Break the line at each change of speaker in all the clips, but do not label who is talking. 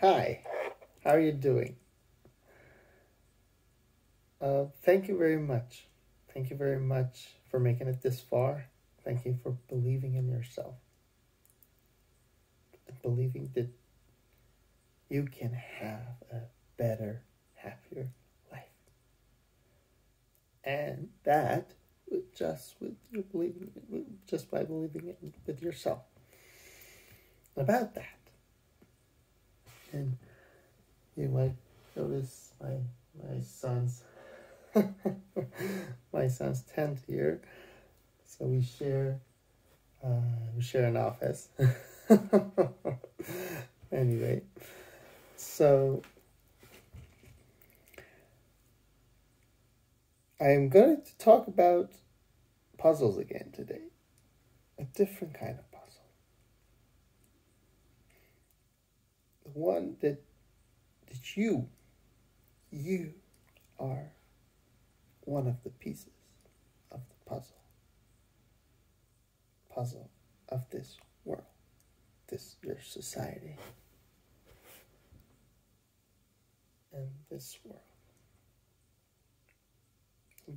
Hi, how are you doing? Thank you very much. Thank you very much for making it this far. Thank you for believing in yourself and believing that you can have a better, happier life. And that with your believing, just by believing it with yourself. About that, and you might notice my son's my son's tent here. So we share an office. Anyway, so I'm going to talk about puzzles again today. A different kind of puzzle. The one that you are one of the pieces of the puzzle of this world, this your society, and this world.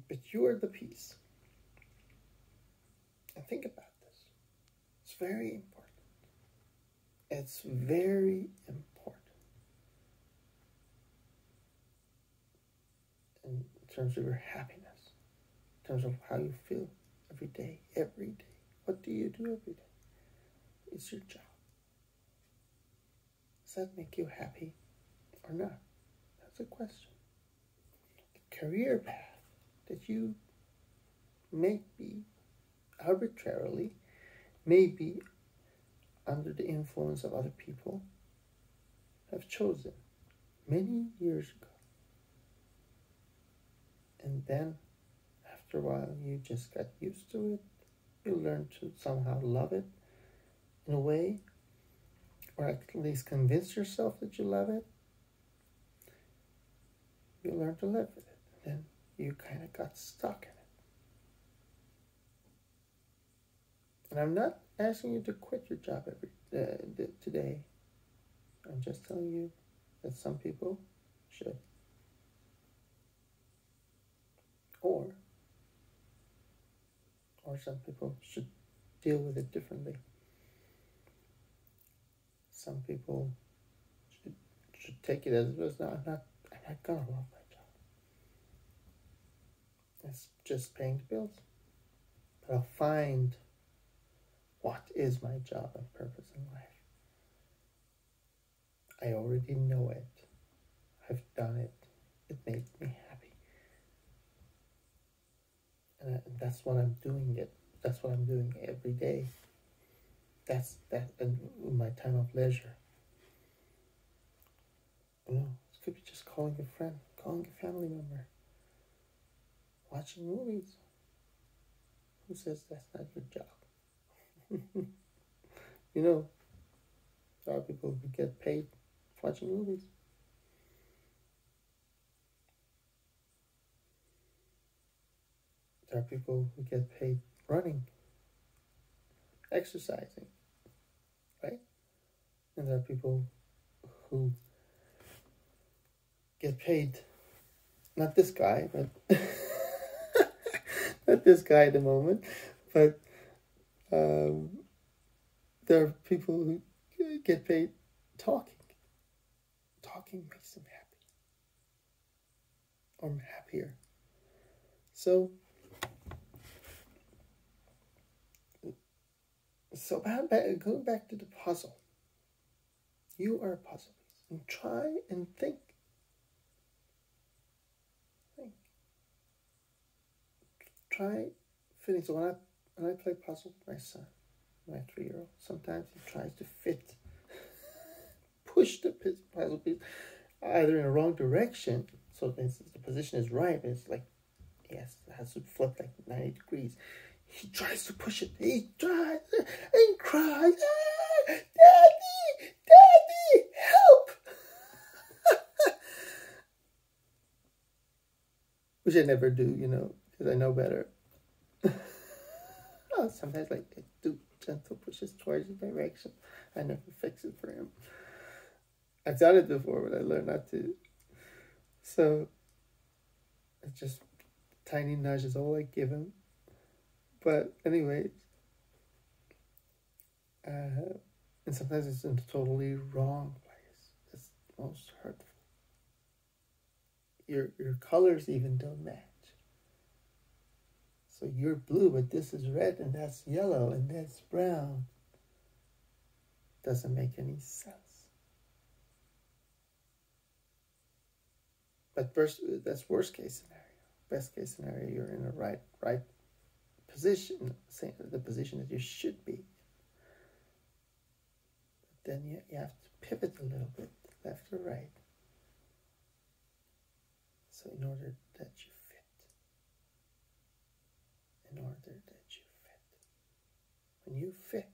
But you are the piece. And think about this. It's very important. It's very important in terms of your happiness, in terms of how you feel every day, every day. What do you do every day? It's your job. Does that make you happy or not? That's a question. The career path that you may be arbitrarily, maybe under the influence of other people, have chosen many years ago. And then, after a while, you just got used to it. You learn to somehow love it in a way, or at least convince yourself that you love it. You learn to live with it. And then you kind of got stuck in it. And I'm not asking you to quit your job today. I'm just telling you that some people should. Or some people should deal with it differently. Some people should take it as it was. No, I'm not gonna love my job. It's just paying the bills. But I'll find what is my job and purpose in life. I already know it. I've done it. It makes me happy. And that's what I'm doing it. That's what I'm doing every day. That's in my time of leisure. You know, it could be just calling a friend, calling a family member, watching movies. Who says that's not your job? You know, there are people who get paid watching movies. There are people who get paid running, exercising, right? And there are people who get paid, not this guy, but not this guy at the moment, but there are people who get paid talking. Talking makes them happy, or happier. So going back to the puzzle. You are a puzzle piece. And try and think. Try fitting. So when I play puzzle with my son, my 3-year-old, sometimes he tries to push the puzzle piece either in the wrong direction. So for instance, the position is right, but it's like, yes, it has to flip like 90 degrees. He tries to push it. He tries and cries, Daddy, help! Which I never do, because I know better. Sometimes I do gentle pushes towards the direction. I never fix it for him. I've done it before, but I learned not to. So it's just tiny nudge is all I give him. But anyway, and sometimes it's in a totally wrong place. It's most hurtful. Your colors even don't match. So you're blue, but this is red, and that's yellow, and that's brown. Doesn't make any sense. But that's worst case scenario. Best case scenario, you're in the right position, the position that you should be. But then you have to pivot a little bit, left or right. So in order that you fit. When you fit,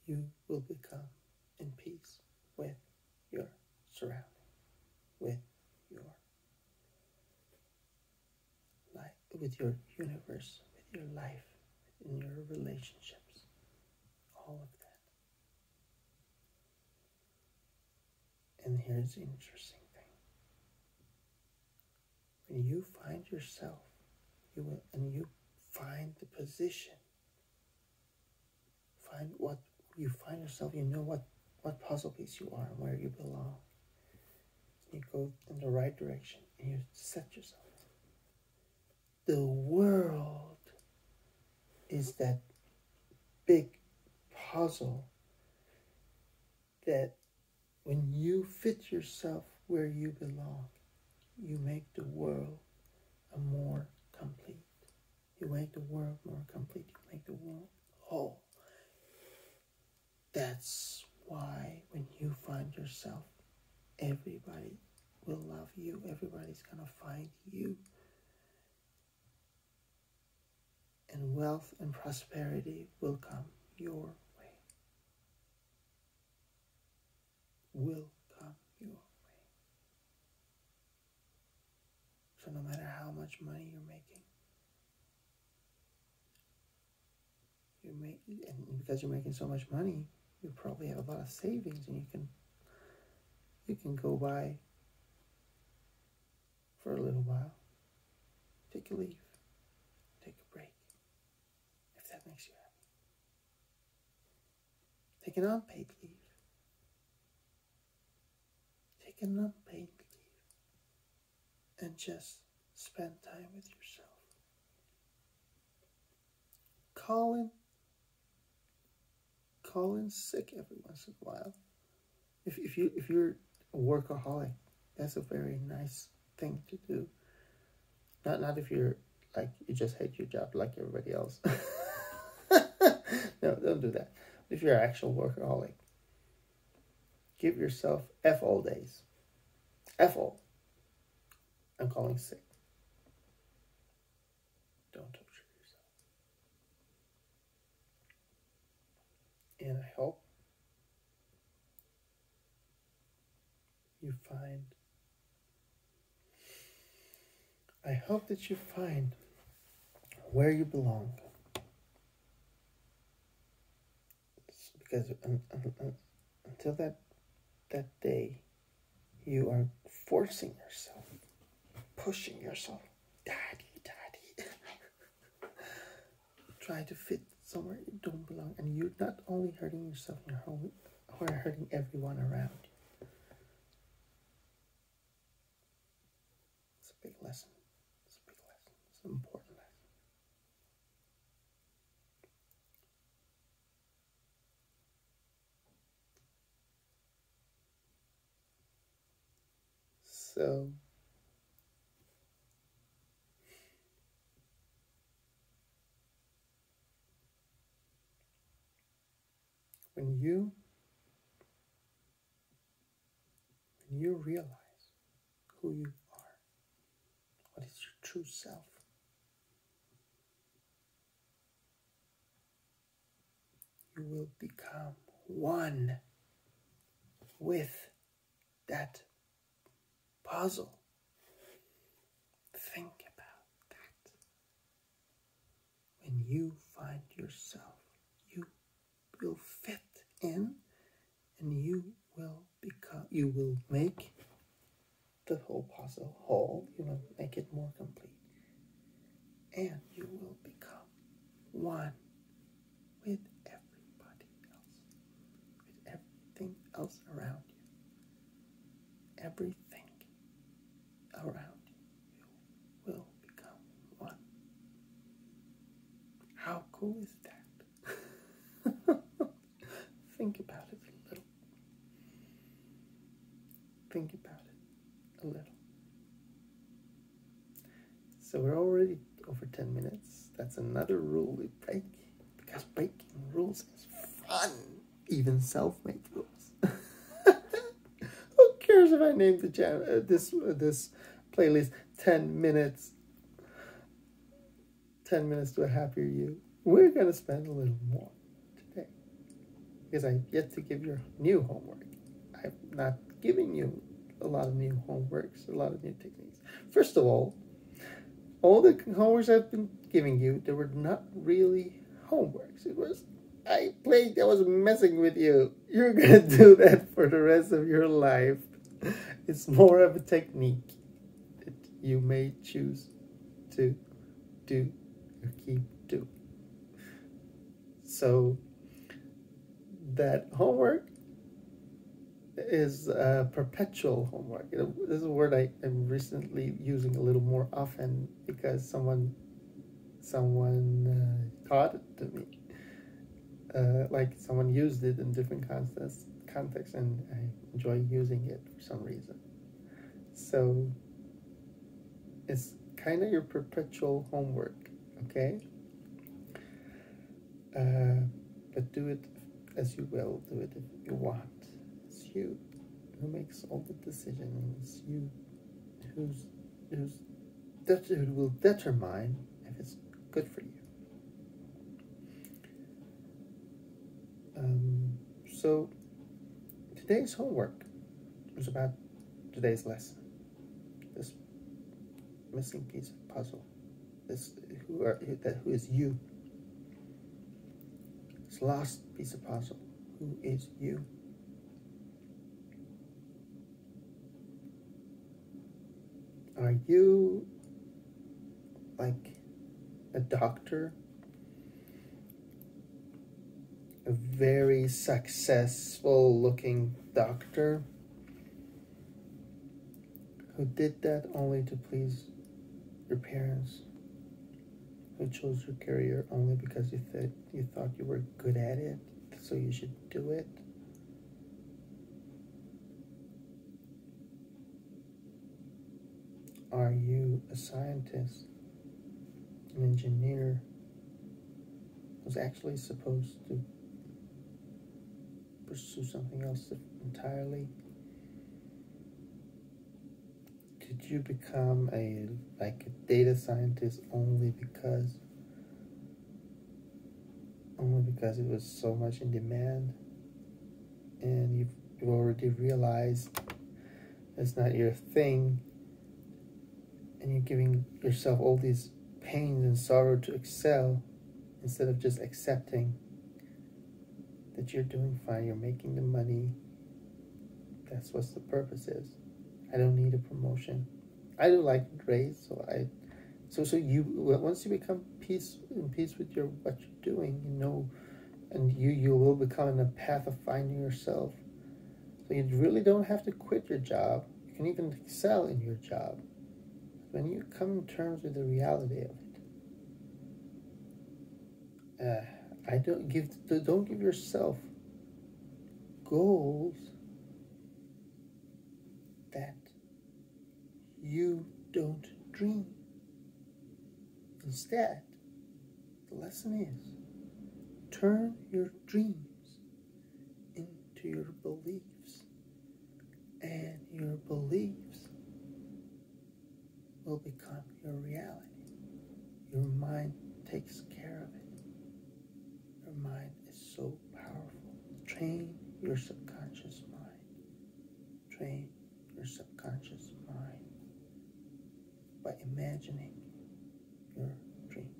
you will become in peace with your surrounding, with your life, with your universe, with your life, in your relationships, all of that. And here's the interesting thing. When you find yourself, you find the position, find yourself, you know what puzzle piece you are and where you belong. You go in the right direction and you set yourself. The world is that big puzzle that when you fit yourself where you belong, you make the world more complete. You make the world more complete. You make the world whole. That's why when you find yourself, everybody will love you. Everybody's going to find you. And wealth and prosperity will come your way. Will come your way. So no matter how much money you're making, and because you're making so much money, you probably have a lot of savings, and you can go by for a little while. Take a leave. Take a break. If that makes you happy. Take an unpaid leave. Take an unpaid leave. And just spend time with yourself. Call in sick every once in a while. If you're a workaholic, that's a very nice thing to do. Not if you're like you just hate your job like everybody else. No, don't do that. If you're an actual workaholic, give yourself F all days. F all. I'm calling sick. Don't torture yourself. And I hope that you find where you belong. Because until that day, you are forcing yourself, pushing yourself, daddy. Try to fit somewhere you don't belong. And you're not only hurting yourself, you're hurting everyone around you. It's a big lesson. It's an important lesson. So when you realize who you are, what is your true self, you will become one with that puzzle. Think about that. When you find yourself, you will fit in, and you will make the whole puzzle whole. You will make it more complete, and you will become one with everybody else, with everything else around you. Everything around you will become one. How cool is that? Think about it a little. Think about it a little. So we're already over 10 minutes. That's another rule we break, because breaking rules is fun. Even self-made rules. Who cares if I name the channel, this playlist 10 minutes? 10 minutes to a happier you. We're going to spend a little more today, because I've yet to give your new homework. I'm not giving you a lot of new homeworks, a lot of new techniques. First of all the homeworks I've been giving you, they were not really homeworks. It was, I was messing with you. You're going to do that for the rest of your life. It's more of a technique that you may choose to do or keep doing. So that homework is perpetual homework. This is a word I'm recently using a little more often, because someone taught it to me. Like someone used it in different contexts, and I enjoy using it for some reason. So it's kind of your perpetual homework, okay? But do it as you will, do it if you want. It's you who makes all the decisions. You who will determine if it's good for you. So today's homework is about today's lesson. This missing piece of puzzle. Who is you? This lost piece of puzzle. Who is you? Are you like a doctor? A very successful looking doctor who did that only to please your parents, who chose your career only because you thought you were good at it, so you should do it? Are you a scientist, an engineer, who's actually supposed to pursue something else entirely? Did you become a data scientist only because it was so much in demand, and you've already realized it's not your thing, and you're giving yourself all these pains and sorrow to excel, instead of just accepting that you're doing fine, you're making the money. That's what the purpose is. I don't need a promotion. I do like a raise, so you once you become in peace with what you're doing, and you will become in a path of finding yourself. So you really don't have to quit your job. You can even excel in your job when you come to terms with the reality of it. Don't give yourself goals that you don't dream. Instead, the lesson is, turn your dreams into your beliefs, and your beliefs will become your reality. Your mind takes care of it. Your mind is so powerful. Train your subconscious mind. Train your subconscious mind by imagining your dream.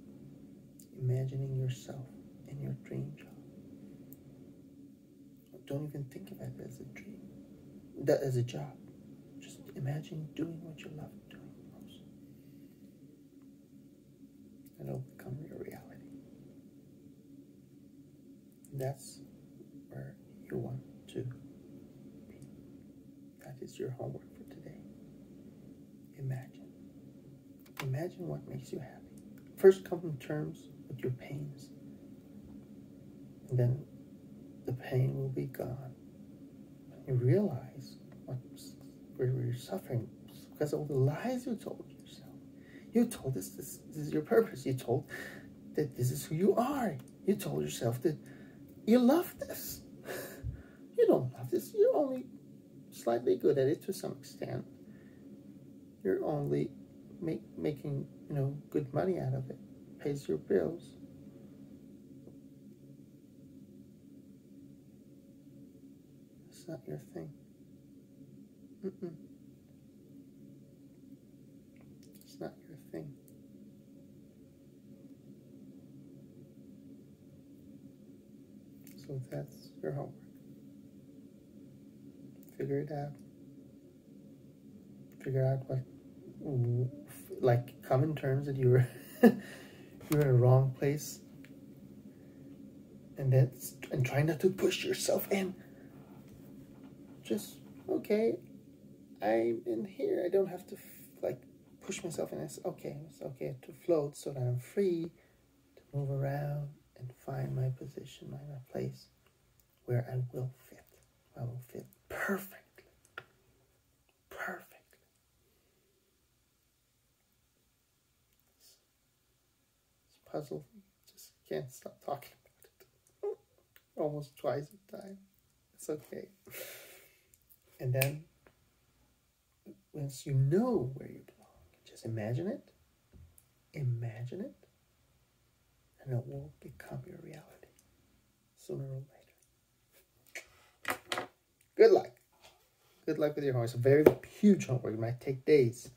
Imagining yourself in your dream job. don't even think of it as a dream, that as a job. Just imagine doing what you love doing most. And it'll become your reality. And that's where you want to be. That is your homework for today. Imagine. Imagine what makes you happy. First, come to terms with your pains. And then the pain will be gone. You realize where you're suffering because of the lies you told yourself. You told this is your purpose. You told that this is who you are. You told yourself that you love this. You don't love this. You're only slightly good at it to some extent. You're only making, good money out of it. Pays your bills. It's not your thing. It's not your thing. So that's your homework. Figure it out. Figure out what, come in terms that you're in a wrong place, and try not to push yourself in. Just, okay, I'm in here. I don't have to push myself in. It's okay to float so that I'm free to move around and find my position, my place where I will fit. I will fit perfectly. Perfectly. This puzzle, just can't stop talking about it. Almost twice the time. It's okay. And then, once you know where you belong, just imagine it, and it will become your reality sooner or later. Good luck. Good luck with your homework. It's a very huge homework. It might take days,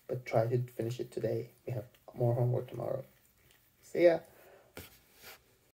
but try to finish it today. We have more homework tomorrow. See ya.